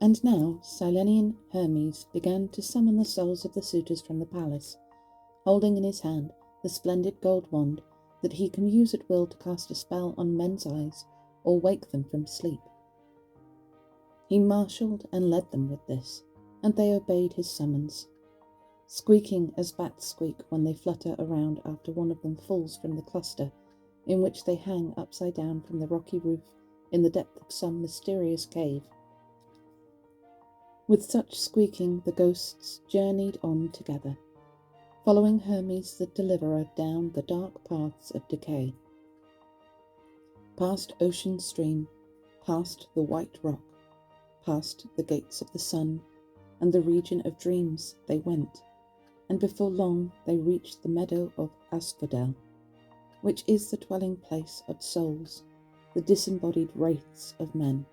And now Cyllenian Hermes began to summon the souls of the suitors from the palace, holding in his hand the splendid gold wand that he can use at will to cast a spell on men's eyes or wake them from sleep. He marshalled and led them with this, and they obeyed his summons, squeaking as bats squeak when they flutter around after one of them falls from the cluster in which they hang upside down from the rocky roof in the depth of some mysterious cave. With such squeaking the ghosts journeyed on together, following Hermes the Deliverer down the dark paths of decay. Past Ocean Stream, past the White Rock, past the gates of the sun and the region of dreams they went, and before long they reached the meadow of Asphodel, which is the dwelling place of souls, the disembodied wraiths of men.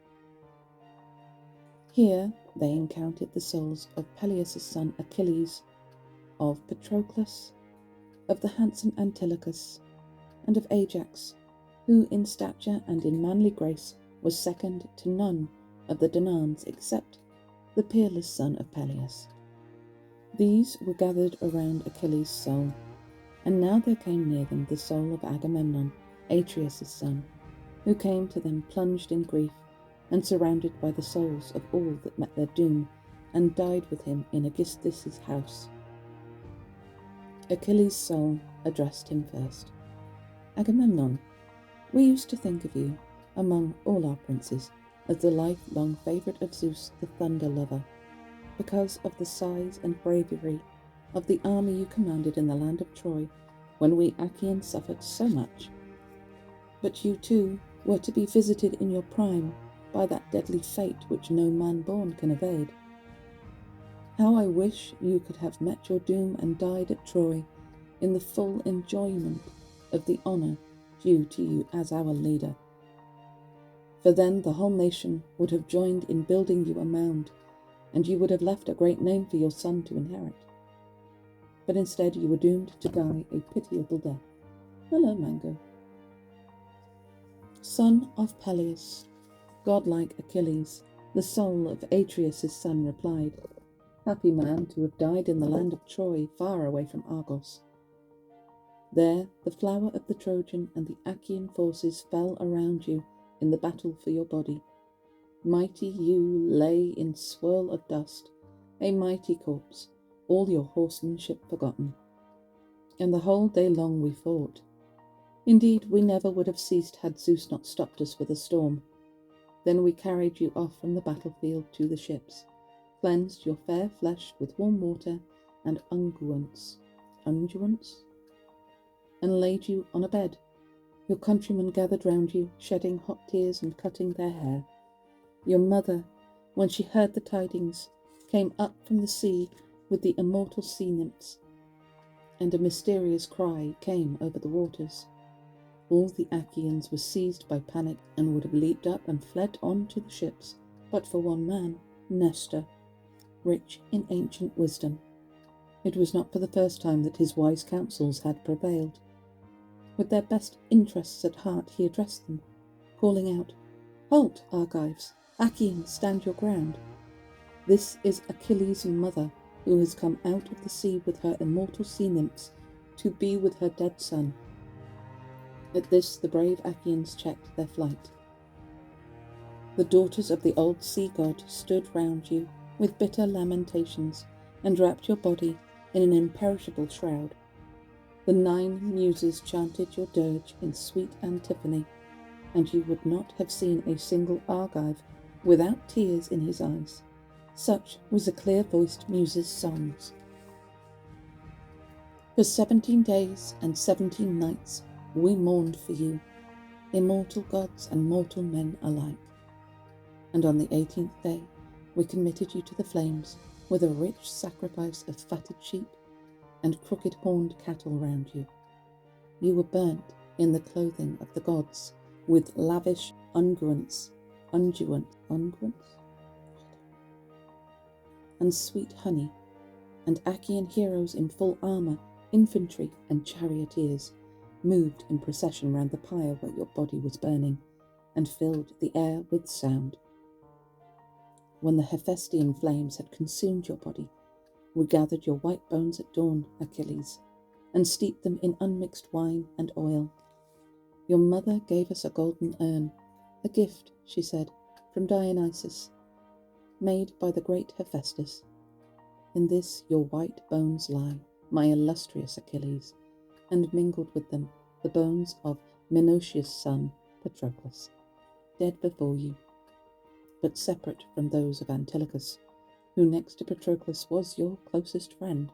Here they encountered the souls of Peleus' son Achilles, of Patroclus, of the handsome Antilochus, and of Ajax, who in stature and in manly grace was second to none of the Danaans except the peerless son of Peleus. These were gathered around Achilles' soul, and now there came near them the soul of Agamemnon, Atreus' son, who came to them plunged in grief and surrounded by the souls of all that met their doom and died with him in Aegisthus' house. Achilles' soul addressed him first. Agamemnon, we used to think of you, among all our princes, as the lifelong favourite of Zeus the thunder lover, because of the size and bravery of the army you commanded in the land of Troy when we Achaeans suffered so much. But you too were to be visited in your prime by that deadly fate which no man born can evade. How I wish you could have met your doom and died at Troy in the full enjoyment of the honour due to you as our leader. For then the whole nation would have joined in building you a mound, and you would have left a great name for your son to inherit. But instead you were doomed to die a pitiable death. Hello, Mango. Son of Peleus, godlike Achilles, the soul of Atreus' son replied, happy man to have died in the land of Troy, far away from Argos. There the flower of the Trojan and the Achaean forces fell around you in the battle for your body. Mighty you lay in swirl of dust, a mighty corpse, all your horsemanship forgotten. And the whole day long we fought. Indeed, we never would have ceased had Zeus not stopped us with a storm. Then we carried you off from the battlefield to the ships, cleansed your fair flesh with warm water and unguents, and laid you on a bed. Your countrymen gathered round you, shedding hot tears and cutting their hair. Your mother, when she heard the tidings, came up from the sea with the immortal sea nymphs, and a mysterious cry came over the waters. All the Achaeans were seized by panic and would have leaped up and fled on to the ships, but for one man, Nestor, rich in ancient wisdom. It was not for the first time that his wise counsels had prevailed. With their best interests at heart he addressed them, calling out, Halt, Argives! Achaeans, stand your ground! This is Achilles' mother, who has come out of the sea with her immortal sea nymphs to be with her dead son. At this the brave Achaeans checked their flight. The daughters of the old sea god stood round you with bitter lamentations and wrapped your body in an imperishable shroud. The 9 muses chanted your dirge in sweet antiphony, and you would not have seen a single Argive without tears in his eyes. Such was the clear-voiced muses' songs. For 17 days and 17 nights we mourned for you, immortal gods and mortal men alike. And on the 18th day we committed you to the flames with a rich sacrifice of fatted sheep and crooked-horned cattle round you. You were burnt in the clothing of the gods with lavish unguents, and sweet honey, and Achaean heroes in full armour, infantry and charioteers, moved in procession round the pyre where your body was burning, and filled the air with sound. when the Hephaestian flames had consumed your body, we gathered your white bones at dawn, Achilles, and steeped them in unmixed wine and oil. Your mother gave us a golden urn, a gift, she said, from Dionysus, made by the great Hephaestus. In this your white bones lie, my illustrious Achilles, and mingled with them the bones of Menoetius' son, Patroclus, dead before you, but separate from those of Antilochus, who next to Patroclus was your closest friend.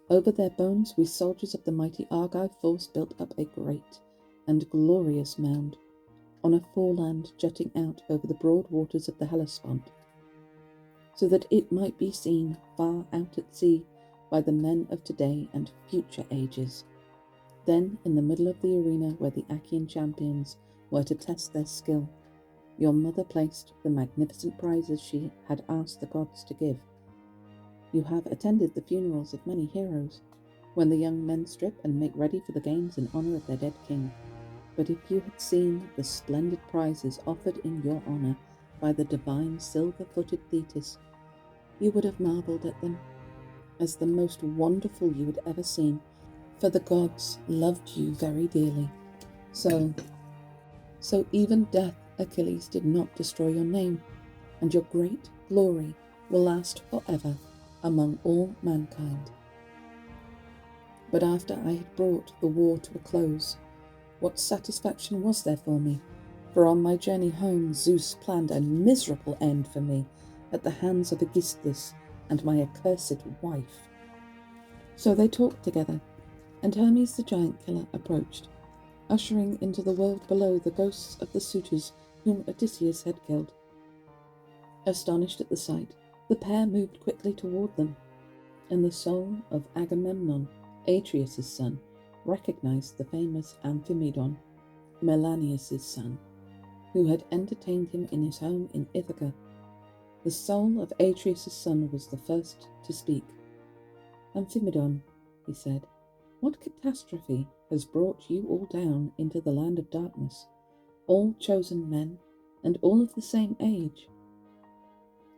Over their bones we soldiers of the mighty Argive force built up a great and glorious mound, on a foreland jutting out over the broad waters of the Hellespont, so that it might be seen far out at sea by the men of today and future ages. Then, in the middle of the arena where the Achaean champions were to test their skill, your mother placed the magnificent prizes she had asked the gods to give. You have attended the funerals of many heroes, when the young men strip and make ready for the games in honour of their dead king. But if you had seen the splendid prizes offered in your honour by the divine silver-footed Thetis, you would have marvelled at them as the most wonderful you had ever seen, for the gods loved you very dearly. So even death, Achilles, did not destroy your name, and your great glory will last forever among all mankind. But after I had brought the war to a close, what satisfaction was there for me? For on my journey home Zeus planned a miserable end for me at the hands of Aegisthus and my accursed wife. So they talked together, and Hermes the giant killer approached, ushering into the world below the ghosts of the suitors whom Odysseus had killed. Astonished at the sight, the pair moved quickly toward them, and the soul of Agamemnon, Atreus' son, recognized the famous Amphimedon, Melanius' son, who had entertained him in his home in Ithaca. The soul of Atreus' son was the first to speak. "Amphimedon," he said, "what catastrophe has brought you all down into the land of darkness, all chosen men, and all of the same age?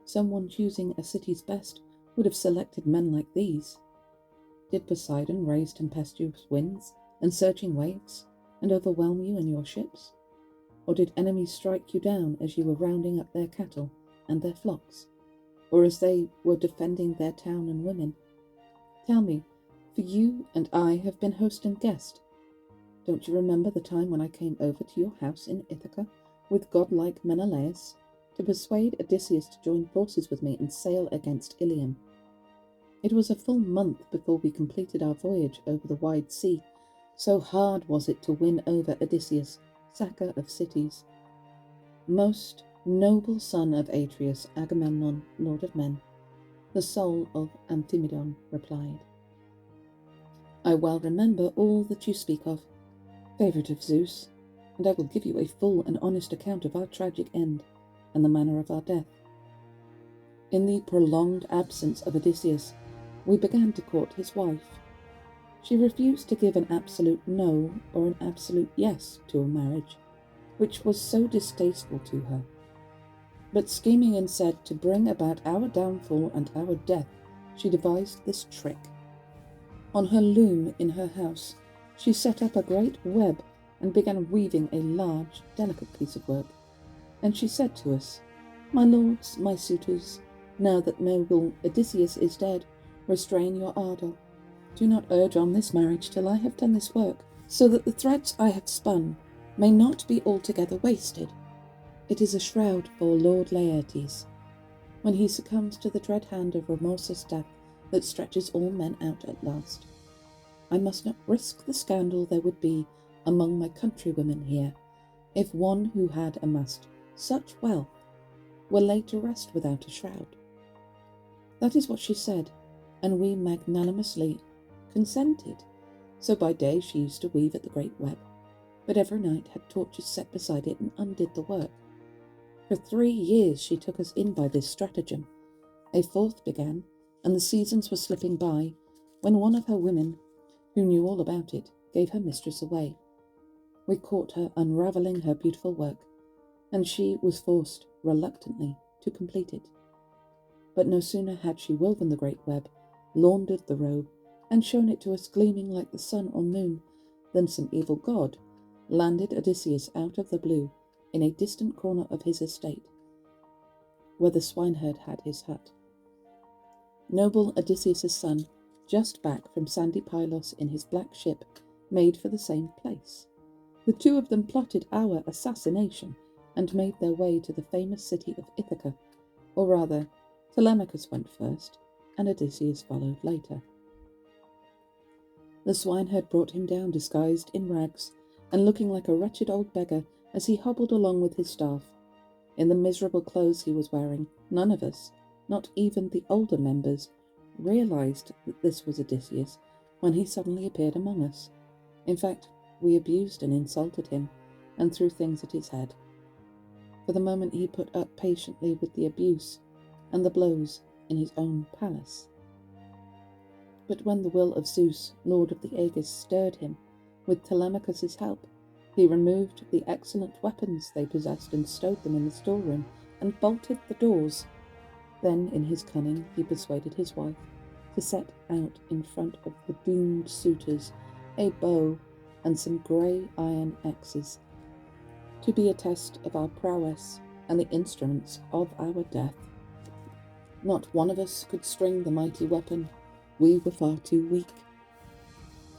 Someone choosing a city's best would have selected men like these. Did Poseidon raise tempestuous winds and surging waves, and overwhelm you and your ships? Or did enemies strike you down as you were rounding up their cattle and their flocks, or as they were defending their town and women? Tell me, for you and I have been host and guest. Don't you remember the time when I came over to your house in Ithaca with godlike Menelaus to persuade Odysseus to join forces with me and sail against Ilium? It was a full month before we completed our voyage over the wide sea, so hard was it to win over Odysseus, sacker of cities. Most noble son of Atreus, Agamemnon, lord of men, the soul of Amphimedon replied. I well remember all that you speak of, favourite of Zeus, and I will give you a full and honest account of our tragic end and the manner of our death. In the prolonged absence of Odysseus, we began to court his wife. She refused to give an absolute no or an absolute yes to a marriage, which was so distasteful to her. But scheming and said to bring about our downfall and our death, she devised this trick. On her loom in her house, she set up a great web and began weaving a large, delicate piece of work. And she said to us, My lords, my suitors, now that noble Odysseus is dead, restrain your ardour. Do not urge on this marriage till I have done this work, so that the threads I have spun may not be altogether wasted. It is a shroud for Lord Laertes, when he succumbs to the dread hand of remorseless death that stretches all men out at last. I must not risk the scandal there would be among my countrywomen here, if one who had amassed such wealth were laid to rest without a shroud. That is what she said, and we magnanimously consented. So by day she used to weave at the great web, but every night had torches set beside it and undid the work. For 3 years she took us in by this stratagem. A fourth began, and the seasons were slipping by, when one of her women, who knew all about it, gave her mistress away. We caught her unravelling her beautiful work, and she was forced, reluctantly, to complete it. But no sooner had she woven the great web, laundered the robe, and shown it to us gleaming like the sun or moon, than some evil god landed Odysseus out of the blue in a distant corner of his estate, where the swineherd had his hut. Noble Odysseus' son, just back from sandy Pylos in his black ship, made for the same place. The two of them plotted our assassination and made their way to the famous city of Ithaca, or rather, Telemachus went first, and Odysseus followed later. The swineherd brought him down disguised in rags, and looking like a wretched old beggar as he hobbled along with his staff. In the miserable clothes he was wearing, none of us, not even the older members, realized that this was Odysseus when he suddenly appeared among us. In fact, we abused and insulted him, and threw things at his head. For the moment he put up patiently with the abuse and the blows in his own palace. But when the will of Zeus, lord of the Aegis, stirred him, with Telemachus' help, he removed the excellent weapons they possessed and stowed them in the storeroom, and bolted the doors. Then, in his cunning, he persuaded his wife to set out in front of the doomed suitors a bow and some grey iron axes, to be a test of our prowess and the instruments of our death. Not one of us could string the mighty weapon. We were far too weak.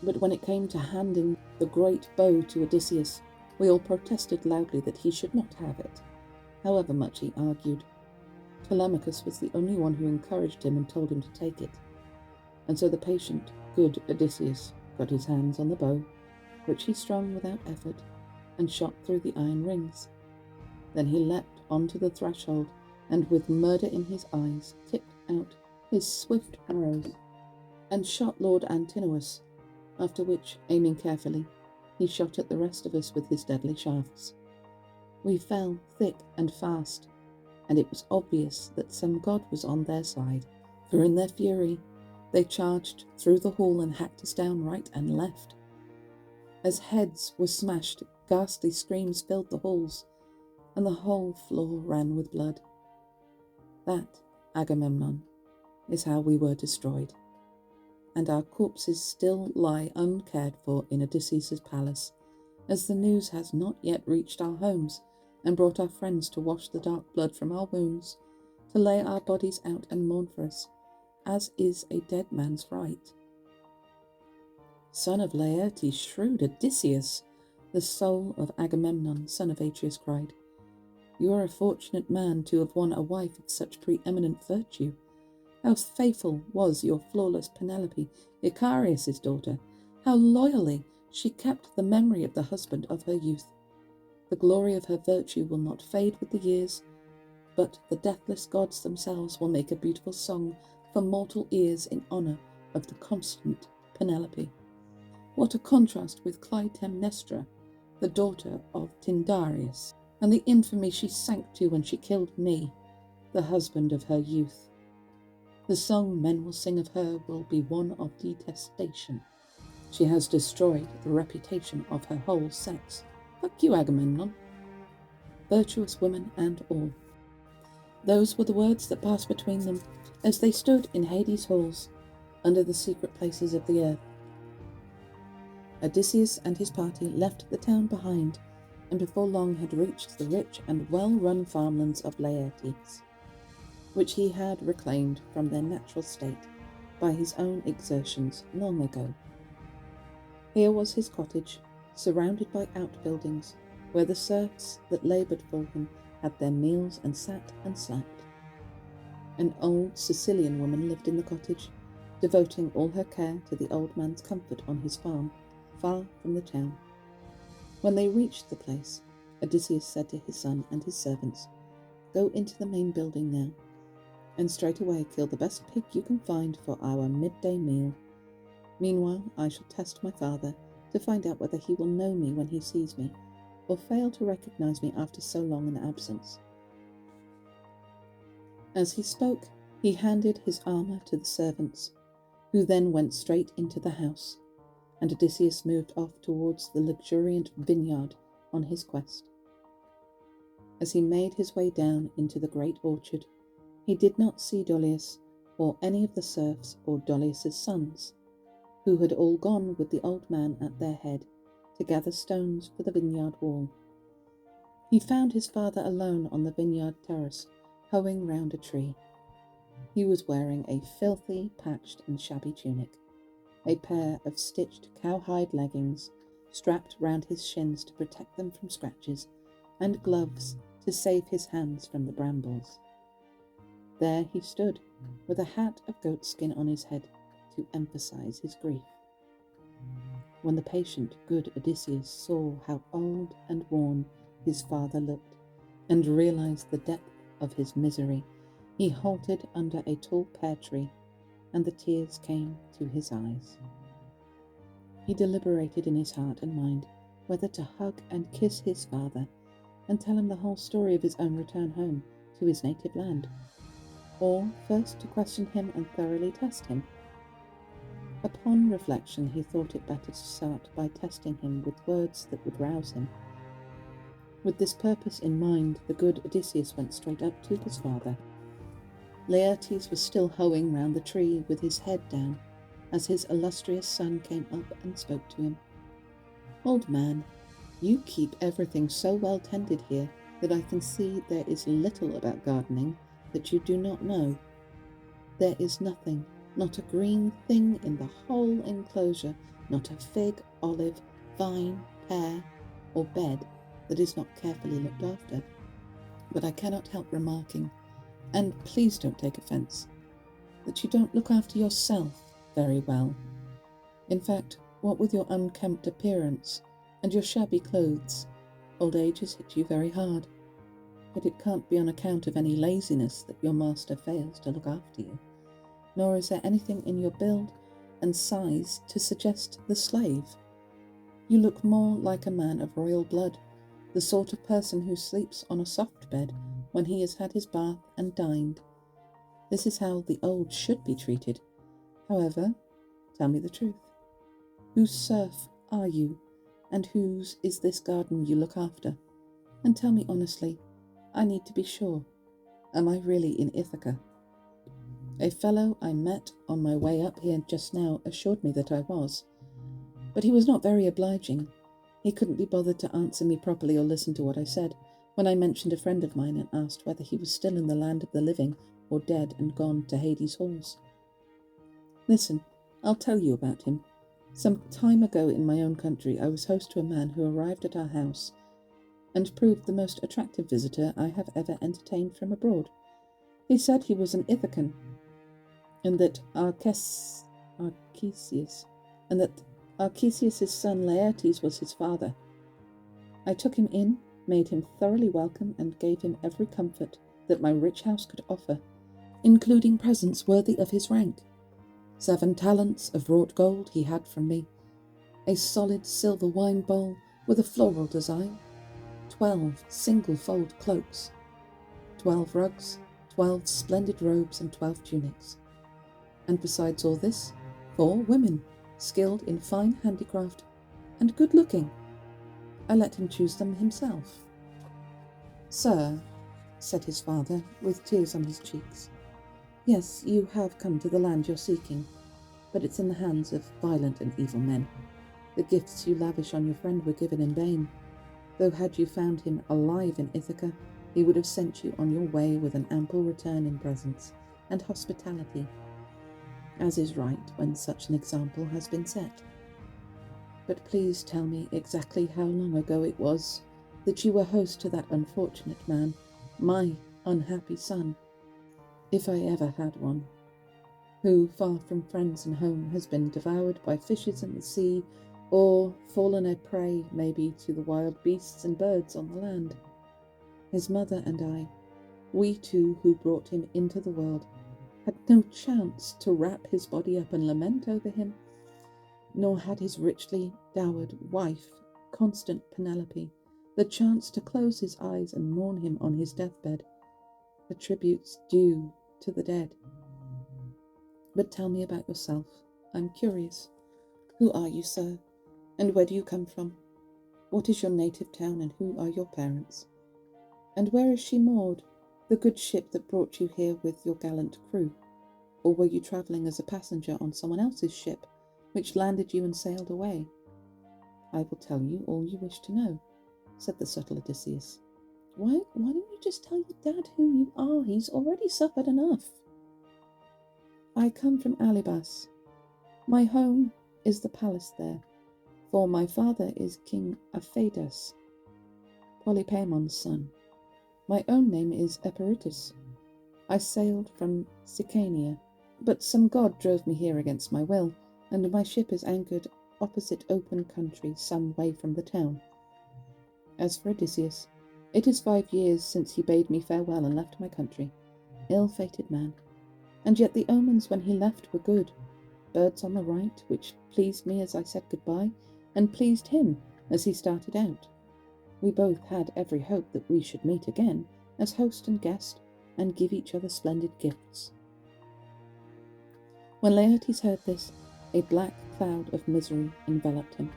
But when it came to handing the great bow to Odysseus, we all protested loudly that he should not have it, however much he argued. Telemachus was the only one who encouraged him and told him to take it. And so the patient, good Odysseus got his hands on the bow, which he strung without effort, and shot through the iron rings. Then he leapt onto the threshold, and with murder in his eyes, tipped out his swift arrows, and shot Lord Antinous, after which, aiming carefully, he shot at the rest of us with his deadly shafts. We fell thick and fast, and it was obvious that some god was on their side, for in their fury they charged through the hall and hacked us down right and left. As heads were smashed, ghastly screams filled the halls, and the whole floor ran with blood. That, Agamemnon, is how we were destroyed, and our corpses still lie uncared for in Odysseus' palace, as the news has not yet reached our homes and brought our friends to wash the dark blood from our wounds, to lay our bodies out and mourn for us, as is a dead man's right. Son of Laertes, shrewd Odysseus, the soul of Agamemnon, son of Atreus, cried, "You are a fortunate man to have won a wife of such preeminent virtue. How faithful was your flawless Penelope, Icarius' daughter! How loyally she kept the memory of the husband of her youth! The glory of her virtue will not fade with the years, but the deathless gods themselves will make a beautiful song for mortal ears in honour of the constant Penelope. What a contrast with Clytemnestra, the daughter of Tyndareus, and the infamy she sank to when she killed me, the husband of her youth. The song men will sing of her will be one of detestation. She has destroyed the reputation of her whole sex. Fuck you, Agamemnon. Virtuous women and all." Those were the words that passed between them as they stood in Hades' halls, under the secret places of the earth. Odysseus and his party left the town behind, and before long had reached the rich and well-run farmlands of Laertes, which he had reclaimed from their natural state by his own exertions long ago. Here was his cottage, surrounded by outbuildings, where the serfs that laboured for him had their meals and sat and slept. An old Sicilian woman lived in the cottage, devoting all her care to the old man's comfort on his farm, far from the town. When they reached the place, Odysseus said to his son and his servants, "Go into the main building now, and straightway kill the best pig you can find for our midday meal. Meanwhile, I shall test my father to find out whether he will know me when he sees me, or fail to recognize me after so long an absence." As he spoke, he handed his armour to the servants, who then went straight into the house, and Odysseus moved off towards the luxuriant vineyard on his quest. As he made his way down into the great orchard, He did not see Dolius, or any of the serfs or Dolius's sons, who had all gone with the old man at their head to gather stones for the vineyard wall. He found his father alone on the vineyard terrace, hoeing round a tree. He was wearing a filthy, patched and shabby tunic, a pair of stitched cowhide leggings strapped round his shins to protect them from scratches, and gloves to save his hands from the brambles. There he stood, with a hat of goatskin on his head to emphasize his grief. When the patient, good Odysseus saw how old and worn his father looked, and realized the depth of his misery, he halted under a tall pear tree, and the tears came to his eyes. He deliberated in his heart and mind whether to hug and kiss his father and tell him the whole story of his own return home to his native land, or first to question him and thoroughly test him. Upon reflection, he thought it better to start by testing him with words that would rouse him. With this purpose in mind, the good Odysseus went straight up to his father. Laertes was still hoeing round the tree with his head down, as his illustrious son came up and spoke to him. "Old man, you keep everything so well tended here that I can see there is little about gardening that you do not know. There is nothing, not a green thing in the whole enclosure, not a fig, olive, vine, pear, or bed that is not carefully looked after. But I cannot help remarking, and please don't take offence, that you don't look after yourself very well. In fact, what with your unkempt appearance and your shabby clothes, old age has hit you very hard. But it can't be on account of any laziness that your master fails to look after you, nor is there anything in your build and size to suggest the slave. You look more like a man of royal blood, the sort of person who sleeps on a soft bed when he has had his bath and dined. This is how the old should be treated. However, tell me the truth. Whose serf are you, and whose is this garden you look after? And tell me honestly, I need to be sure. Am I really in Ithaca?" A fellow I met on my way up here just now assured me that I was, but he was not very obliging. He couldn't be bothered to answer me properly or listen to what I said when I mentioned a friend of mine and asked whether he was still in the land of the living or dead and gone to Hades' halls. Listen, I'll tell you about him. Some time ago in my own country, I was host to a man who arrived at our house and proved the most attractive visitor I have ever entertained from abroad. He said he was an Ithacan, and that Arceisius' son Laertes was his father. I took him in, made him thoroughly welcome, and gave him every comfort that my rich house could offer, including presents worthy of his rank. 7 talents of wrought gold he had from me, a solid silver wine bowl with a floral design, 12 single-fold cloaks, 12 rugs, 12 splendid robes, and 12 tunics. And besides all this, 4 women, skilled in fine handicraft and good-looking. I let him choose them himself. "Sir," said his father, with tears on his cheeks, "yes, you have come to the land you're seeking, but it's in the hands of violent and evil men. The gifts you lavish on your friend were given in vain, though had you found him alive in Ithaca, he would have sent you on your way with an ample return in presents and hospitality, as is right when such an example has been set. But please tell me exactly how long ago it was that you were host to that unfortunate man, my unhappy son, if I ever had one, who, far from friends and home, has been devoured by fishes in the sea, or fallen a prey, maybe, to the wild beasts and birds on the land. His mother and I, we two who brought him into the world, had no chance to wrap his body up and lament over him, nor had his richly dowered wife, constant Penelope, the chance to close his eyes and mourn him on his deathbed, the tributes due to the dead. But tell me about yourself. I'm curious. Who are you, sir? And where do you come from? What is your native town, and who are your parents? And where is she moored? The good ship that brought you here with your gallant crew? Or were you travelling as a passenger on someone else's ship, which landed you and sailed away? I will tell you all you wish to know, said the subtle Odysseus. Why don't you just tell your dad who you are? He's already suffered enough. I come from Alibas. My home is the palace there, for my father is King Aphaedas, Polypaemon's son. My own name is Eperitus. I sailed from Sicania, but some god drove me here against my will, and my ship is anchored opposite open country some way from the town. As for Odysseus, it is 5 years since he bade me farewell and left my country. Ill-fated man. And yet the omens when he left were good. Birds on the right, which pleased me as I said goodbye, and pleased him as he started out. We both had every hope that we should meet again as host and guest, and give each other splendid gifts. When Laertes heard this, a black cloud of misery enveloped him.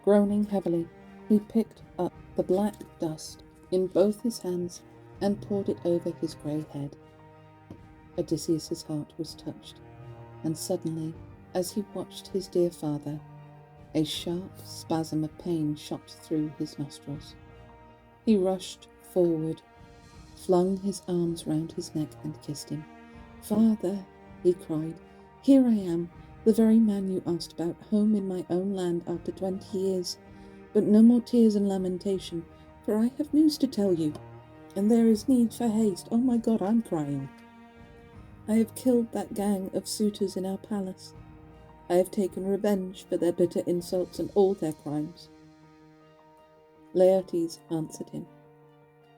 Groaning heavily, he picked up the black dust in both his hands and poured it over his grey head. Odysseus's heart was touched, and suddenly, as he watched his dear father, a sharp spasm of pain shot through his nostrils. He rushed forward, flung his arms round his neck and kissed him. Father, he cried, here I am, the very man you asked about, home in my own land after 20 years. But no more tears and lamentation, for I have news to tell you, and there is need for haste. Oh my God, I'm crying. I have killed that gang of suitors in our palace. I have taken revenge for their bitter insults and all their crimes. Laertes answered him,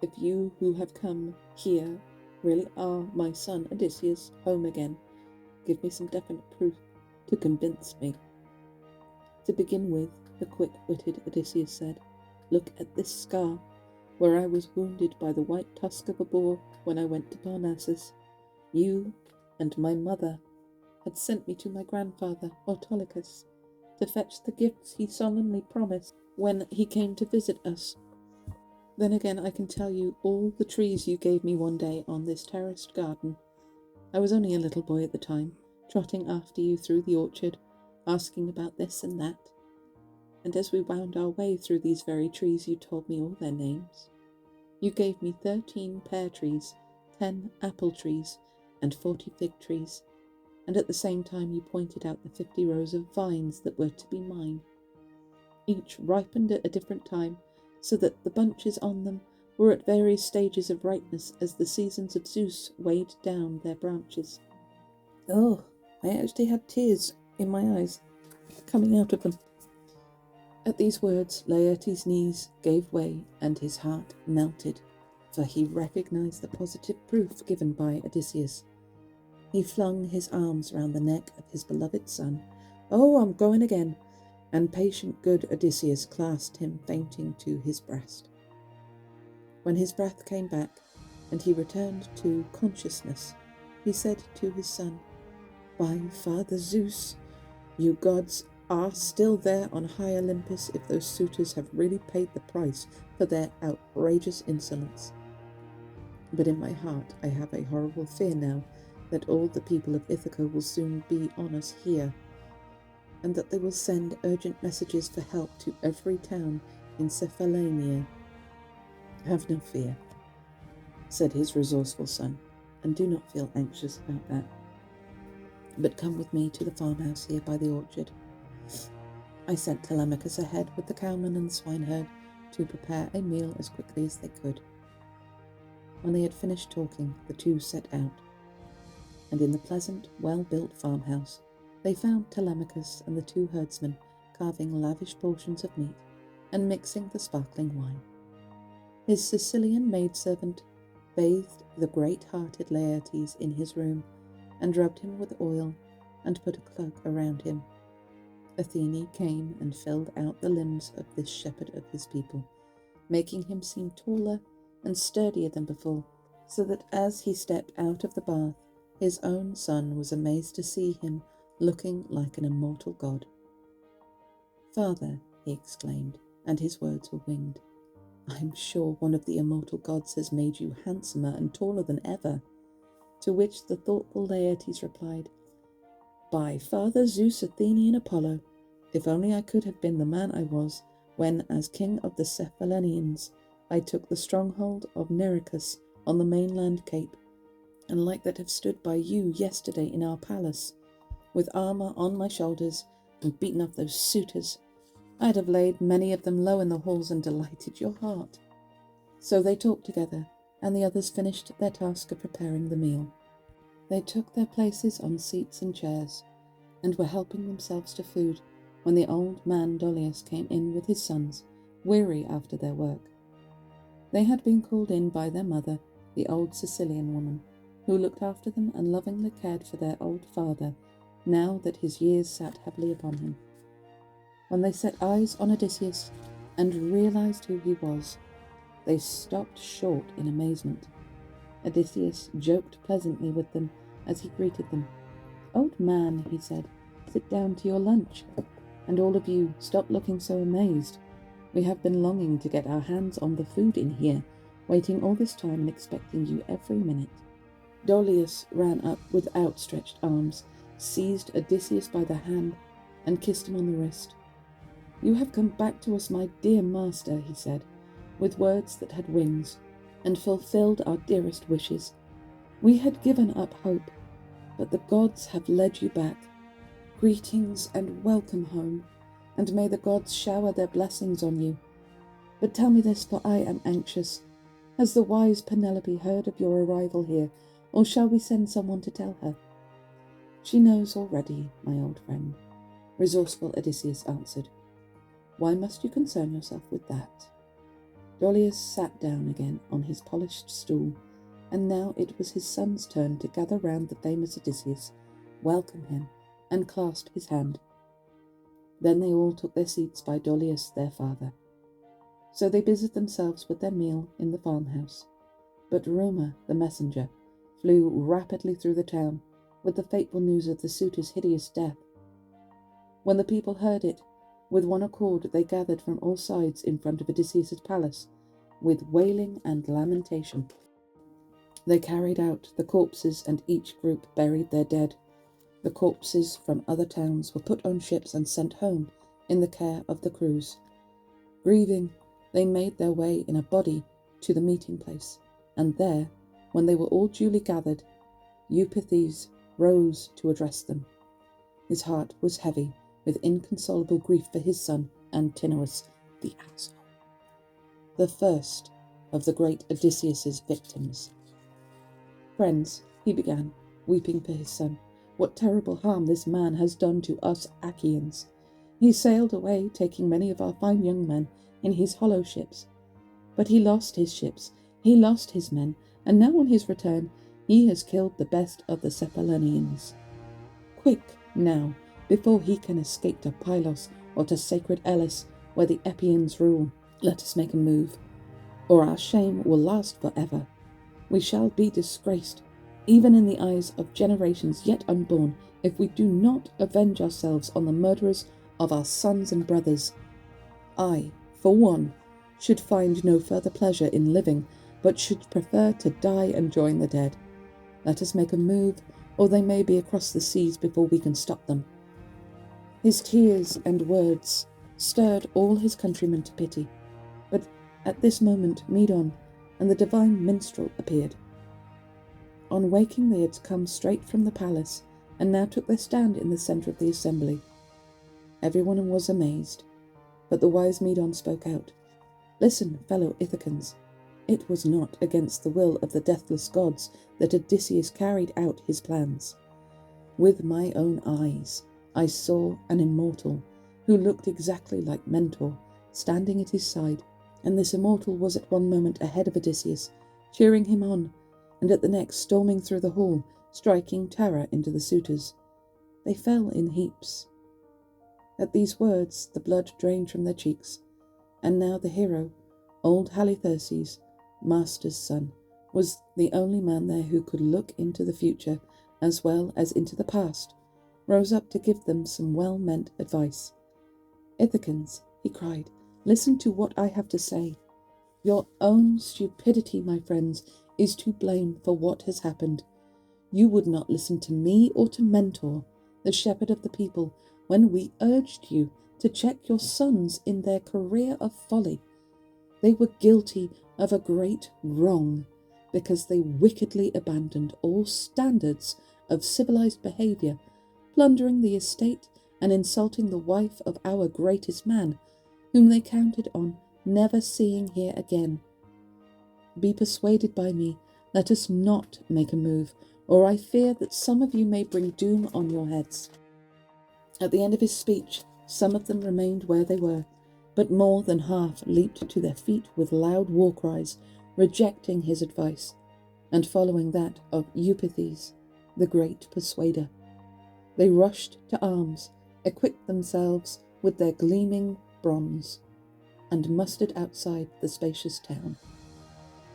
if you who have come here really are my son Odysseus home again, give me some definite proof to convince me. To begin with, the quick-witted Odysseus said, look at this scar, where I was wounded by the white tusk of a boar when I went to Parnassus. You and my mother had sent me to my grandfather, Autolycus, to fetch the gifts he solemnly promised when he came to visit us. Then again I can tell you all the trees you gave me one day on this terraced garden. I was only a little boy at the time, trotting after you through the orchard, asking about this and that. And as we wound our way through these very trees, you told me all their names. You gave me 13 pear trees, 10 apple trees, and 40 fig trees, and at the same time you pointed out the 50 rows of vines that were to be mine. Each ripened at a different time, so that the bunches on them were at various stages of ripeness as the seasons of Zeus weighed down their branches. Oh, I actually had tears in my eyes coming out of them. At these words, Laertes' knees gave way and his heart melted, for he recognized the positive proof given by Odysseus. He flung his arms round the neck of his beloved son. Oh, I'm going again. And patient good Odysseus clasped him fainting to his breast. When his breath came back and he returned to consciousness, he said to his son, by Father Zeus, you gods are still there on high Olympus if those suitors have really paid the price for their outrageous insolence. But in my heart I have a horrible fear now that all the people of Ithaca will soon be on us here, and that they will send urgent messages for help to every town in Cephallenia. Have no fear, said his resourceful son, and do not feel anxious about that. But come with me to the farmhouse here by the orchard. I sent Telemachus ahead with the cowman and swineherd to prepare a meal as quickly as they could. When they had finished talking, the two set out, and in the pleasant, well-built farmhouse, they found Telemachus and the two herdsmen carving lavish portions of meat and mixing the sparkling wine. His Sicilian maidservant bathed the great-hearted Laertes in his room and rubbed him with oil and put a cloak around him. Athene came and filled out the limbs of this shepherd of his people, making him seem taller and sturdier than before, so that as he stepped out of the bath, his own son was amazed to see him looking like an immortal god. Father, he exclaimed, and his words were winged, I'm sure one of the immortal gods has made you handsomer and taller than ever. To which the thoughtful Laertes replied, By Father Zeus, Athenian Apollo, if only I could have been the man I was when, as king of the Civilisations, I took the stronghold of Narrator on the mainland cape, and like that have stood by you yesterday in our palace, with armour on my shoulders, and beaten off those suitors, I'd have laid many of them low in the halls and delighted your heart. So they talked together, and the others finished their task of preparing the meal. They took their places on seats and chairs, and were helping themselves to food, when the old man Dolius came in with his sons, weary after their work. They had been called in by their mother, the old Sicilian woman, who looked after them and lovingly cared for their old father, now that his years sat heavily upon him. When they set eyes on Odysseus and realized who he was, they stopped short in amazement. Odysseus joked pleasantly with them as he greeted them. Old man, he said, sit down to your lunch. And all of you, stop looking so amazed. We have been longing to get our hands on the food in here, waiting all this time and expecting you every minute. Dolius ran up with outstretched arms, seized Odysseus by the hand, and kissed him on the wrist. You have come back to us, my dear master, he said, with words that had wings, and fulfilled our dearest wishes. We had given up hope, but the gods have led you back. Greetings and welcome home, and may the gods shower their blessings on you. But tell me this, for I am anxious. Has the wise Penelope heard of your arrival here, or shall we send someone to tell her? She knows already, my old friend, resourceful Odysseus answered. Why must you concern yourself with that? Dolius sat down again on his polished stool, and now it was his son's turn to gather round the famous Odysseus, welcome him, and clasp his hand. Then they all took their seats by Dolius their father. So they busied themselves with their meal in the farmhouse. But rumour, the messenger, flew rapidly through the town with the fateful news of the suitor's hideous death. When the people heard it, with one accord they gathered from all sides in front of Odysseus' palace, with wailing and lamentation. They carried out the corpses, and each group buried their dead. The corpses from other towns were put on ships and sent home in the care of the crews. Grieving, they made their way in a body to the meeting place, and there, when they were all duly gathered, Eupeithes rose to address them. His heart was heavy with inconsolable grief for his son Antinous, the asshole, the first of the great Odysseus's victims. Friends, he began, weeping for his son, what terrible harm this man has done to us Achaeans. He sailed away, taking many of our fine young men in his hollow ships. But he lost his ships, he lost his men, and now on his return he has killed the best of the Civilisations. Quick, now, before he can escape to Pylos or to sacred Elis, where the Epeans rule, let us make a move, or our shame will last forever. We shall be disgraced, even in the eyes of generations yet unborn, if we do not avenge ourselves on the murderers of our sons and brothers. I, for one, should find no further pleasure in living, but should prefer to die and join the dead. Let us make a move, or they may be across the seas before we can stop them. His tears and words stirred all his countrymen to pity, but at this moment Medon and the divine minstrel appeared. On waking they had come straight from the palace, and now took their stand in the centre of the assembly. Everyone was amazed, but the wise Medon spoke out. Listen, fellow Ithacans, it was not against the will of the deathless gods that Odysseus carried out his plans. With my own eyes I saw an immortal, who looked exactly like Mentor, standing at his side, and this immortal was at one moment ahead of Odysseus, cheering him on, and at the next storming through the hall, striking terror into the suitors. They fell in heaps. At these words the blood drained from their cheeks, and now the hero, old Halitherses, master's son, was the only man there who could look into the future as well as into the past, rose up to give them some well-meant advice. Ithacans, he cried, listen to what I have to say. Your own stupidity, my friends, is to blame for what has happened. You would not listen to me or to Mentor, the shepherd of the people, when we urged you to check your sons in their career of folly. They were guilty of a great wrong because they wickedly abandoned all standards of civilized behavior, plundering the estate and insulting the wife of our greatest man, whom they counted on never seeing here again. Be persuaded by me, let us not make a move, or I fear that some of you may bring doom on your heads. At the end of his speech, some of them remained where they were, but more than half leaped to their feet with loud war cries, rejecting his advice, and following that of Eupithes, the great persuader. They rushed to arms, equipped themselves with their gleaming bronze, and mustered outside the spacious town.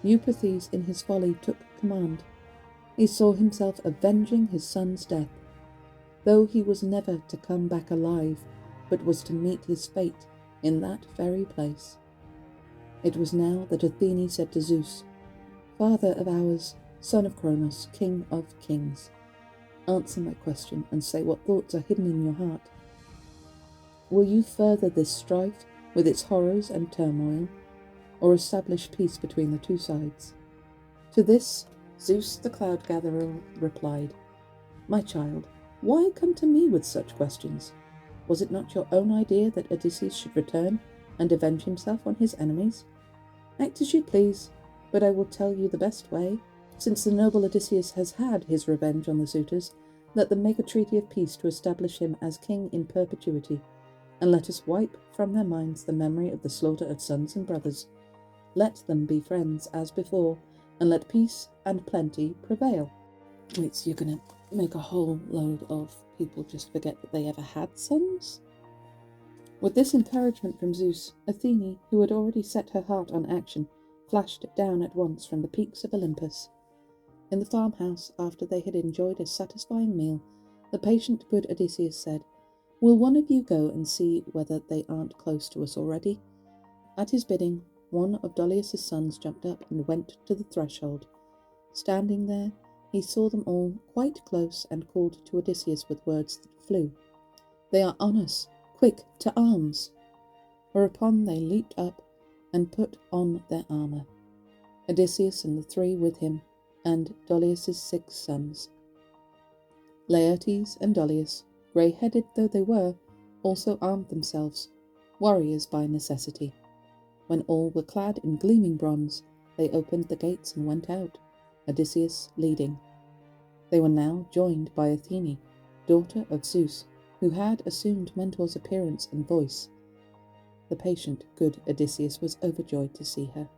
Eupithes in his folly took command. He saw himself avenging his son's death, though he was never to come back alive, but was to meet his fate in that very place. It was now that Athene said to Zeus, "Father of ours, son of Cronos, king of kings, answer my question and say what thoughts are hidden in your heart. Will you further this strife with its horrors and turmoil, or establish peace between the two sides?" To this, Zeus the cloud-gatherer replied, "My child, why come to me with such questions? Was it not your own idea that Odysseus should return and avenge himself on his enemies? Act as you please, but I will tell you the best way. Since the noble Odysseus has had his revenge on the suitors, let them make a treaty of peace to establish him as king in perpetuity, and let us wipe from their minds the memory of the slaughter of sons and brothers. Let them be friends as before, and let peace and plenty prevail." Wait, so you're going to make a whole load of people just forget that they ever had sons? With this encouragement from Zeus, Athene, who had already set her heart on action, flashed down at once from the peaks of Olympus. In the farmhouse, after they had enjoyed a satisfying meal, the patient good Odysseus said, "Will one of you go and see whether they aren't close to us already?" At his bidding, one of Dolius' sons jumped up and went to the threshold. Standing there, he saw them all quite close and called to Odysseus with words that flew, "They are on us! Quick, to arms!" Whereupon they leaped up and put on their armour, Odysseus and the three with him, and Dolius' 6 sons. Laertes and Dolius, grey-headed though they were, also armed themselves, warriors by necessity. When all were clad in gleaming bronze, they opened the gates and went out, Odysseus leading. They were now joined by Athene, daughter of Zeus, who had assumed Mentor's appearance and voice. The patient, good Odysseus was overjoyed to see her.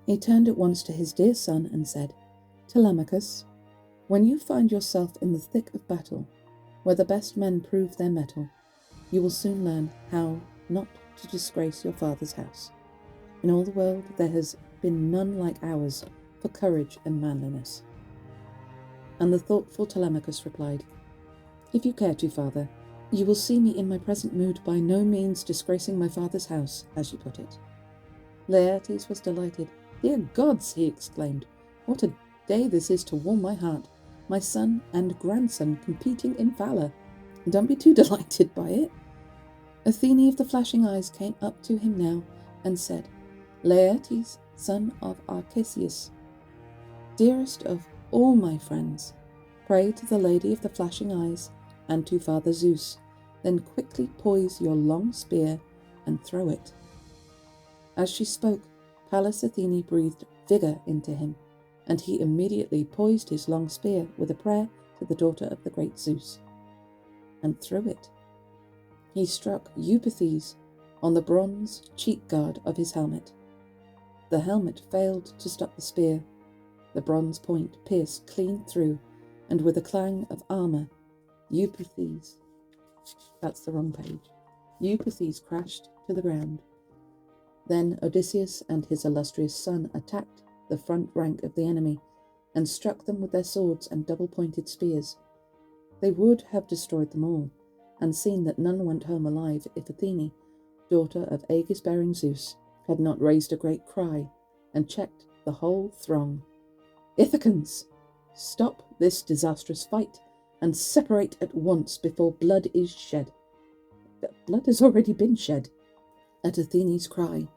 He turned at once to his dear son and said, "Telemachus, when you find yourself in the thick of battle, where the best men prove their mettle, you will soon learn how not to disgrace your father's house. In all the world there has been none like ours for courage and manliness." And the thoughtful Telemachus replied, "If you care to, father, you will see me in my present mood by no means disgracing my father's house, as you put it." Laertes was delighted. "Dear gods," he exclaimed, "what a day this is to warm my heart! My son and grandson competing in valour. Don't be too delighted by it." Athene of the flashing eyes came up to him now and said, "Laertes, son of Arceisius, dearest of all my friends, pray to the lady of the flashing eyes and to Father Zeus, then quickly poise your long spear and throw it." As she spoke, Pallas Athene breathed vigour into him, and he immediately poised his long spear with a prayer to the daughter of the great Zeus, and threw it. He struck Eupithes on the bronze cheek guard of his helmet. The helmet failed to stop the spear. The bronze point pierced clean through, and with a clang of armour, Eupithes crashed to the ground. Then Odysseus and his illustrious son attacked the front rank of the enemy, and struck them with their swords and double-pointed spears. They would have destroyed them all, and seen that none went home alive if Athene, daughter of Aegis-bearing Zeus, had not raised a great cry and checked the whole throng. "Ithacans! Stop this disastrous fight and separate at once before blood is shed." "Blood has already been shed." At Athene's cry,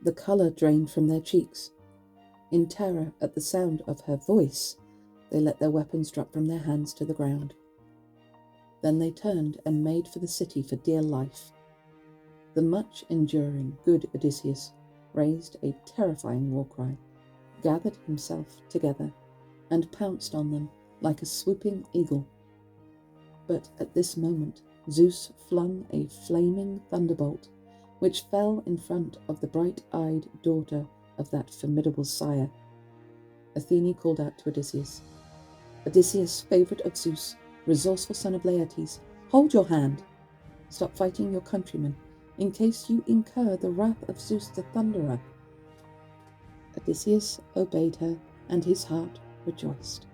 the colour drained from their cheeks. In terror at the sound of her voice, they let their weapons drop from their hands to the ground. Then they turned and made for the city for dear life. The much-enduring good Odysseus raised a terrifying war cry, gathered himself together, and pounced on them like a swooping eagle. But at this moment Zeus flung a flaming thunderbolt, which fell in front of the bright-eyed daughter of that formidable sire. Athene called out to Odysseus, "Odysseus, favourite of Zeus, resourceful son of Laertes, hold your hand. Stop fighting your countrymen, in case you incur the wrath of Zeus the Thunderer." Odysseus obeyed her, and his heart rejoiced.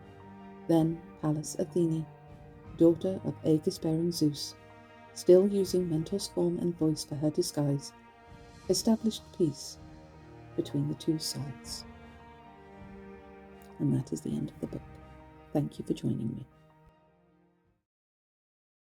Then Pallas Athene, daughter of Aegis-bearing Zeus, still using Mentor's form and voice for her disguise, established peace between the two sides. And that is the end of the book. Thank you for joining me.